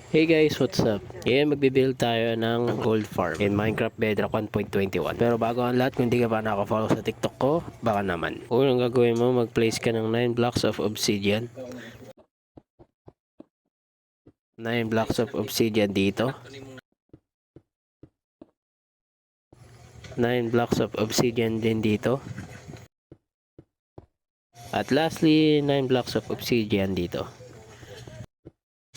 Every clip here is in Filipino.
Hey guys, what's up? Ngayon magbibuild tayo ng gold farm in Minecraft Bedrock 1.21. Pero bago ang lahat, kung hindi ka pa nakafollow sa TikTok ko, baka naman. Unang gagawin mo, mag-place ka ng 9 blocks of obsidian. 9 blocks of obsidian dito. 9 blocks of obsidian din dito. At lastly, 9 blocks of obsidian dito.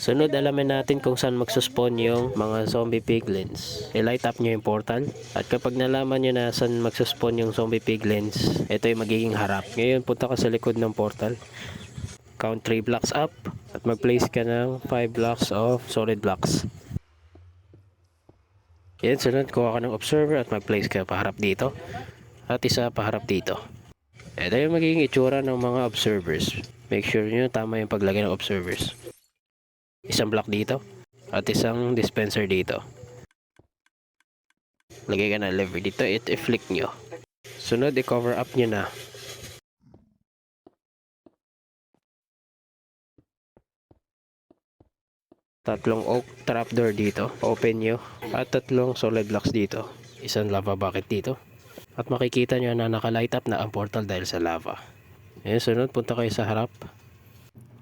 Sunod, alamin natin kung saan magsuspawn yung mga zombie piglins. I-light up nyo yung portal. At kapag nalaman nyo na saan magsuspawn yung zombie piglins, ito yung magiging harap. Ngayon, punta ka sa likod ng portal. Count 3 blocks up. At mag-place ka ng 5 blocks of solid blocks. Yan, sunod, kuha ka ng observer at mag-place ka paharap dito. At isa paharap dito. Ito yung magiging itsura ng mga observers. Make sure nyo tama yung paglagay ng observers. Isang block dito at isang dispenser dito. Lagay ka ng lever dito, i-flick nyo. Sunod, i-cover up nyo na. Tatlong oak trapdoor dito, open nyo. At tatlong solid blocks dito. Isang lava bucket dito. At makikita nyo na naka-light up na ang portal dahil sa lava. Ngayon, sunod, punta kayo sa harap.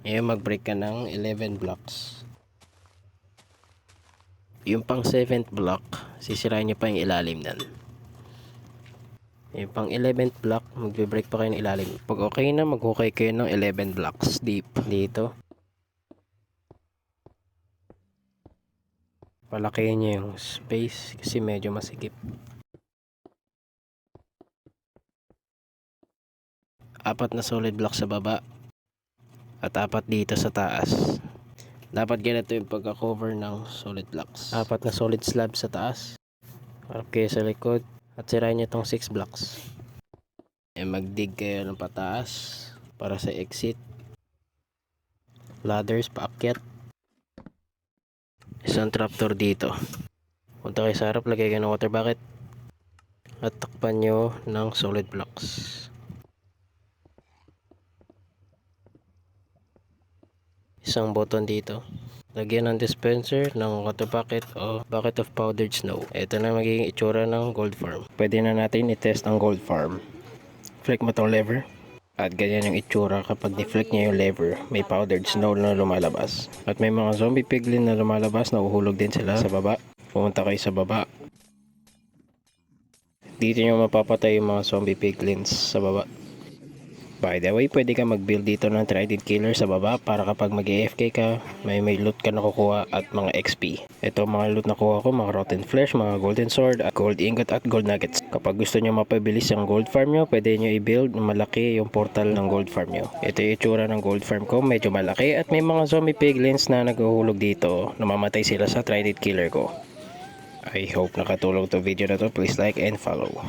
Ngayon, mag-break ka ng 11 blocks. Yung pang 7th block, sisirain nyo pa yung ilalim nan. Yung pang 11th block, magbe-break pa kayo ng ilalim. Pag okay na, mag-okay kayo ng 11 blocks deep dito. Palakihin nyo yung space kasi medyo masikip. Apat na solid block sa baba at apat dito sa taas. Dapat ganito yung pagka-cover ng solid blocks. Apat na solid slab sa taas. Harap kayo sa likod at sirain nyo itong 6 blocks. Mag-dig kayo ng pataas para sa exit. Ladders paakyat. Isang trapdoor dito. Punta kayo sa harap, lagay kayo ng water bucket at takpan nyo ng solid blocks. Isang button dito. Lagyan ng dispenser ng water bucket o bucket of powdered snow. Ito na magiging itsura ng gold farm. Pwede na natin i-test ang gold farm. Flick mo tong lever. At ganyan yung itsura kapag ni-flick niya yung lever. May powdered snow na lumalabas. At may mga zombie piglin na lumalabas na uhulog din sila sa baba. Pumunta kayo sa baba. Dito nyo mapapatay yung mga zombie piglins sa baba. By the way, pwede ka mag-build dito ng trident killer sa baba para kapag mag-AFK ka, may loot ka nakukuha at mga XP. Ito mga loot nakuha ko, mga rotten flesh, mga golden sword, at gold ingot at gold nuggets. Kapag gusto nyo mapabilis yung gold farm nyo, pwede nyo i-build malaki yung portal ng gold farm nyo. Ito yung itsura ng gold farm ko, medyo malaki at may mga zombie piglins na naghuhulog dito. Namamatay sila sa trident killer ko. I hope nakatulong to video na to. Please like and follow.